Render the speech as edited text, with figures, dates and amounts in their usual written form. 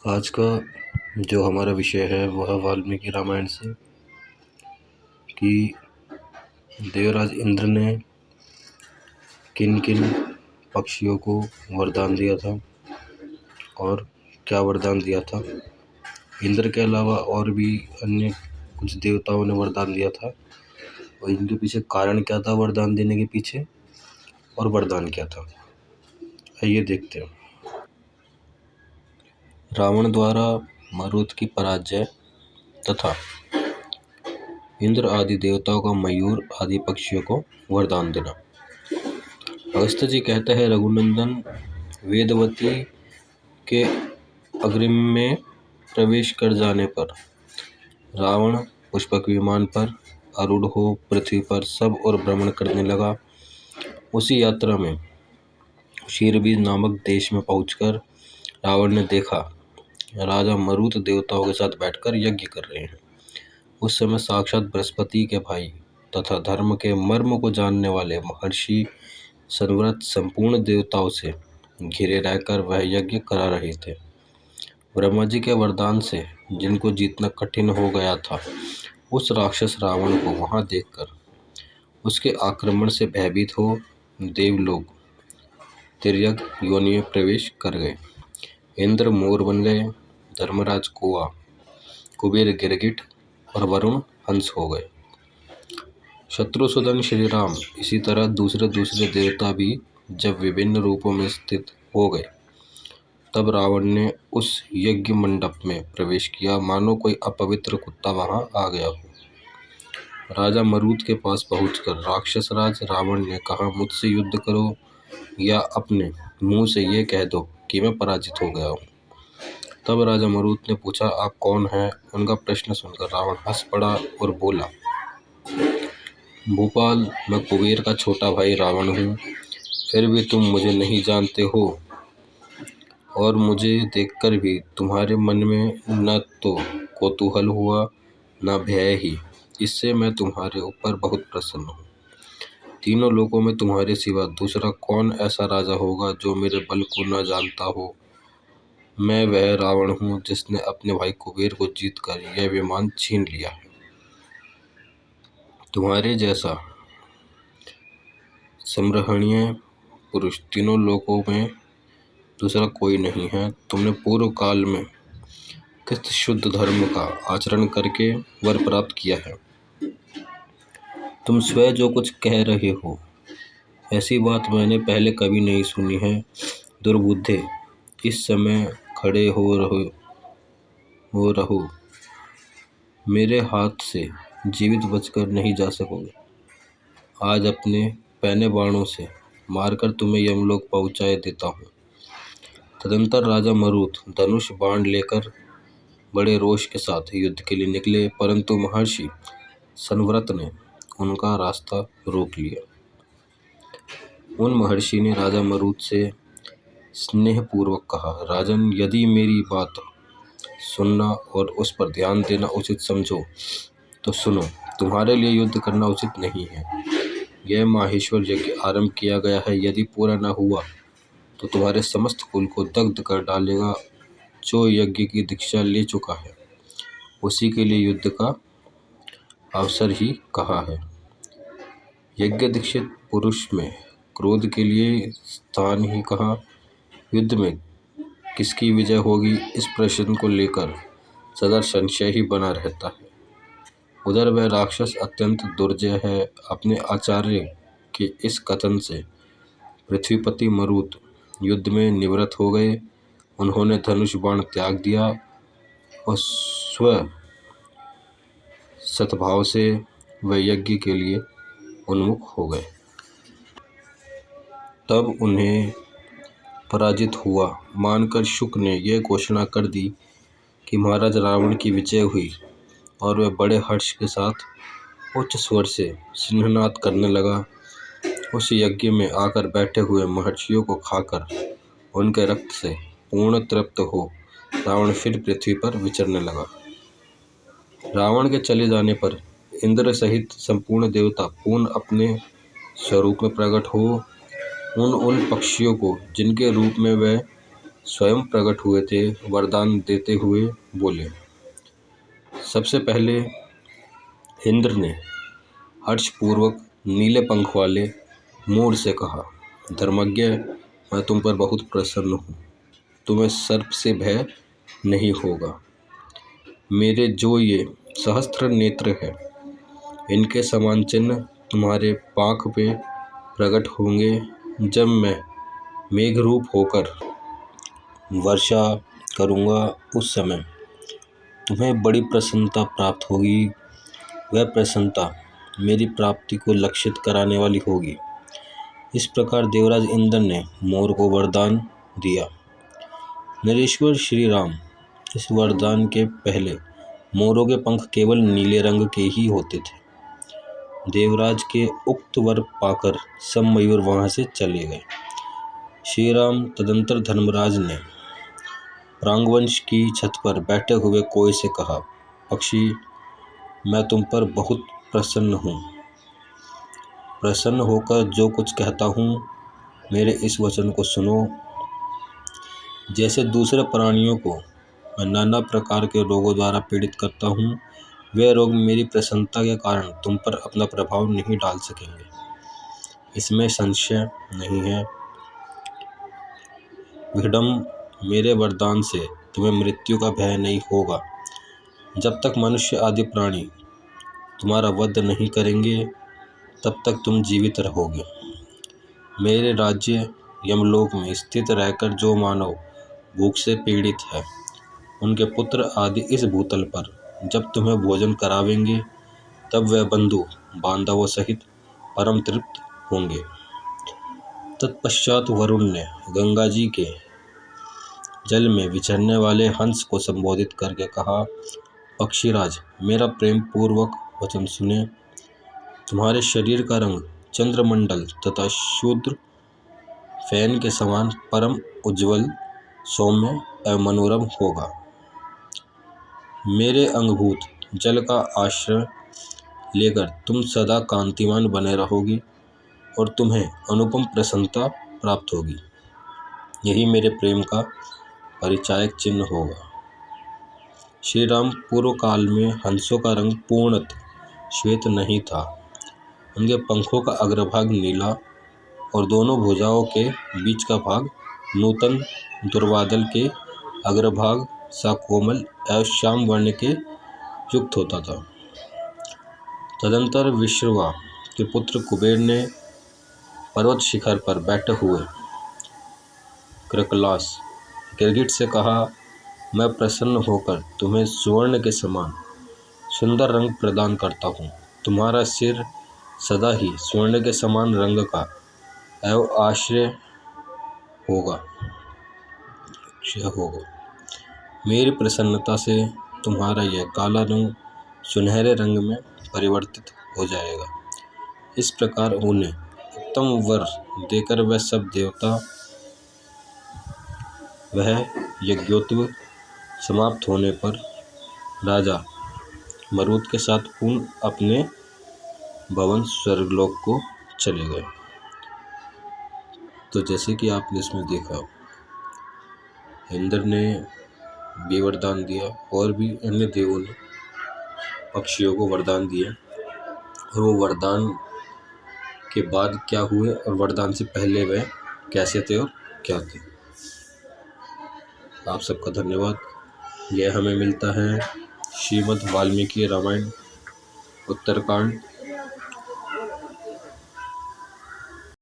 आज का जो हमारा विषय है वह वाल्मीकि रामायण से कि देवराज इंद्र ने किन किन पक्षियों को वरदान दिया था और क्या वरदान दिया था। इंद्र के अलावा और भी अन्य कुछ देवताओं ने वरदान दिया था और इनके पीछे कारण क्या था वरदान देने के पीछे और वरदान क्या था, आइए देखते हैं। रावण द्वारा मरुत की पराजय तथा इंद्र आदि देवताओं का मयूर आदि पक्षियों को वरदान देना। अगस्त्य जी कहते हैं, रघुनंदन वेदवती के अग्रिम में प्रवेश कर जाने पर रावण पुष्पक विमान पर आरूढ़ हो पृथ्वी पर सब और भ्रमण करने लगा। उसी यात्रा में क्षीरबीज नामक देश में पहुंचकर रावण ने देखा राजा मरुत देवताओं के साथ बैठकर यज्ञ कर रहे हैं। उस समय साक्षात बृहस्पति के भाई तथा धर्म के मर्म को जानने वाले महर्षि संव्रत संपूर्ण देवताओं से घिरे रहकर वह यज्ञ करा रहे थे। ब्रह्मा जी के वरदान से जिनको जीतना कठिन हो गया था, उस राक्षस रावण को वहां देखकर उसके आक्रमण से भयभीत हो देवलोक तिर्यक योनि में प्रवेश कर गए। इंद्र मोर बन गए, धर्मराज कौआ, कुबेर गिरगिट और वरुण हंस हो गए। शत्रुसूदन श्री राम इसी तरह दूसरे देवता भी जब विभिन्न रूपों में स्थित हो गए, तब रावण ने उस यज्ञ मंडप में प्रवेश किया मानो कोई अपवित्र कुत्ता वहां आ गया हो। राजा मरुत के पास पहुंचकर राक्षस राज रावण ने कहा, मुझसे युद्ध करो या अपने मुंह से ये कह दो कि मैं पराजित हो गया हूँ। तब राजा मरुत ने पूछा, आप कौन हैं? उनका प्रश्न सुनकर रावण हंस पड़ा और बोला, भूपाल, मैं कुबेर का छोटा भाई रावण हूँ। फिर भी तुम मुझे नहीं जानते हो और मुझे देखकर भी तुम्हारे मन में न तो कौतूहल हुआ न भय ही। इससे मैं तुम्हारे ऊपर बहुत प्रसन्न हूँ। तीनों लोकों में तुम्हारे सिवा दूसरा कौन ऐसा राजा होगा जो मेरे बल को न जानता हो। मैं वह रावण हूँ जिसने अपने भाई कुबेर को जीतकर यह विमान छीन लिया है। तुम्हारे जैसा संग्रहणीय पुरुष तीनों लोकों में दूसरा कोई नहीं है। तुमने पूर्व काल में किस शुद्ध धर्म का आचरण करके वर प्राप्त किया है। तुम स्वयं जो कुछ कह रहे हो, ऐसी बात मैंने पहले कभी नहीं सुनी है। दुर्बुद्धे, इस समय खड़े हो रहो, मेरे हाथ से जीवित बचकर नहीं जा सकोगे। आज अपने पैने बाणों से मारकर तुम्हें यमलोक पहुंचाए देता हूँ। तदंतर राजा मरुत धनुष बाण लेकर बड़े रोष के साथ युद्ध के लिए निकले, परंतु महर्षि संव्रत ने उनका रास्ता रोक लिया। उन महर्षि ने राजा मरुत से स्नेहपूर्वक कहा, राजन, यदि मेरी बात सुनना और उस पर ध्यान देना उचित समझो तो सुनो। तुम्हारे लिए युद्ध करना उचित नहीं है। यह माहेश्वर यज्ञ आरंभ किया गया है। यदि पूरा न हुआ तो तुम्हारे समस्त कुल को दग्ध कर डालेगा। जो यज्ञ की दीक्षा ले चुका है उसी के लिए युद्ध का अवसर ही कहा है। यज्ञ दीक्षित पुरुष में क्रोध के लिए स्थान ही कहा। युद्ध में किसकी विजय होगी, इस प्रश्न को लेकर सदा संशय ही बना रहता है। उधर वह राक्षस अत्यंत दुर्जय है। अपने आचार्य के इस कथन से पृथ्वीपति मरुत युद्ध में निवृत्त हो गए। उन्होंने धनुष बाण त्याग दिया और स्व सद्भाव से वह यज्ञ के लिए उन्मुख हो गए। तब उन्हें पराजित हुआ मानकर शुक ने यह घोषणा कर दी कि महाराज रावण की विजय हुई और वह बड़े हर्ष के साथ उच्च स्वर से सिंहनाद करने लगा। उस यज्ञ में आकर बैठे हुए महर्षियों को खाकर उनके रक्त से पूर्ण तृप्त हो रावण फिर पृथ्वी पर विचरने लगा। रावण के चले जाने पर इंद्र सहित संपूर्ण देवता पुनः अपने स्वरूप में प्रकट हो उन पक्षियों को जिनके रूप में वह स्वयं प्रकट हुए थे। वरदान देते हुए बोले। सबसे पहले इंद्र ने हर्षपूर्वक नीले पंख वाले मोर से कहा, धर्मज्ञ, मैं तुम पर बहुत प्रसन्न हूँ। तुम्हें सर्प से भय नहीं होगा। मेरे जो ये सहस्त्र नेत्र है, इनके समान चिन्ह तुम्हारे पाँख पे प्रकट होंगे। जब मैं मेघरूप होकर वर्षा करूँगा, उस समय तुम्हें बड़ी प्रसन्नता प्राप्त होगी। वह प्रसन्नता मेरी प्राप्ति को लक्षित कराने वाली होगी। इस प्रकार देवराज इंद्र ने मोर को वरदान दिया। नरेश्वर श्री राम, इस वरदान के पहले मोरों के पंख केवल नीले रंग के ही होते थे। देवराज के उक्त वर पाकर सब मयूर वहां से चले गए। श्री राम तदंतर धर्मराज ने प्रांगवंश की छत पर बैठे हुए कोय से कहा, पक्षी, मैं तुम पर बहुत प्रसन्न हूँ। प्रसन्न होकर जो कुछ कहता हूँ, मेरे इस वचन को सुनो। जैसे दूसरे प्राणियों को मैं नाना प्रकार के रोगों द्वारा पीड़ित करता हूँ, वे रोग मेरी प्रसन्नता के कारण तुम पर अपना प्रभाव नहीं डाल सकेंगे, इसमें संशय नहीं है। विडम, मेरे वरदान से तुम्हें मृत्यु का भय नहीं होगा। जब तक मनुष्य आदि प्राणी तुम्हारा वध नहीं करेंगे, तब तक तुम जीवित रहोगे। मेरे राज्य यमलोक में स्थित रहकर जो मानव भूख से पीड़ित है, उनके पुत्र आदि इस भूतल पर जब तुम्हें भोजन करावेंगे, तब वह बंधु बांधवों सहित परम तृप्त होंगे। तत्पश्चात वरुण ने गंगा जी के जल में विचरने वाले हंस को संबोधित करके कहा, पक्षीराज, मेरा प्रेम पूर्वक वचन सुने। तुम्हारे शरीर का रंग चंद्रमंडल तथा शूद्र फैन के समान परम उज्ज्वल, सौम्य एवं मनोरम होगा। मेरे अंगभूत जल का आश्रय लेकर तुम सदा कांतिमान बने रहोगी और तुम्हें अनुपम प्रसन्नता प्राप्त होगी। यही मेरे प्रेम का परिचायक चिन्ह होगा। श्री राम, पूर्व काल में हंसों का रंग पूर्णतः श्वेत नहीं था। उनके पंखों का अग्रभाग नीला और दोनों भुजाओं के बीच का भाग नूतन दुर्वादल के अग्रभाग सा कोमल एवं श्याम वर्ण के युक्त होता था। तदंतर विश्रवा के पुत्र कुबेर ने पर्वत शिखर पर बैठे हुए कृकलास गिरगिट से कहा, मैं प्रसन्न होकर तुम्हें सुवर्ण के समान सुंदर रंग प्रदान करता हूँ। तुम्हारा सिर सदा ही स्वर्ण के समान रंग का एवं आश्रय होगा। मेरी प्रसन्नता से तुम्हारा यह काला रंग सुनहरे रंग में परिवर्तित हो जाएगा। इस प्रकार उन्हें उत्तम वर देकर वह सब देवता वह यज्ञोत्सव समाप्त होने पर राजा मरुत के साथ पुनः अपने भवन स्वर्गलोक को चले गए। तो जैसे कि आपने इसमें देखा, इंद्र ने भी वरदान दिया और भी अन्य देवों ने पक्षियों को वरदान दिया, और वो वरदान के बाद क्या हुए और वरदान से पहले वह कैसे थे और क्या थे। आप सबका धन्यवाद। यह हमें मिलता है श्रीमद् वाल्मीकि रामायण उत्तरकांड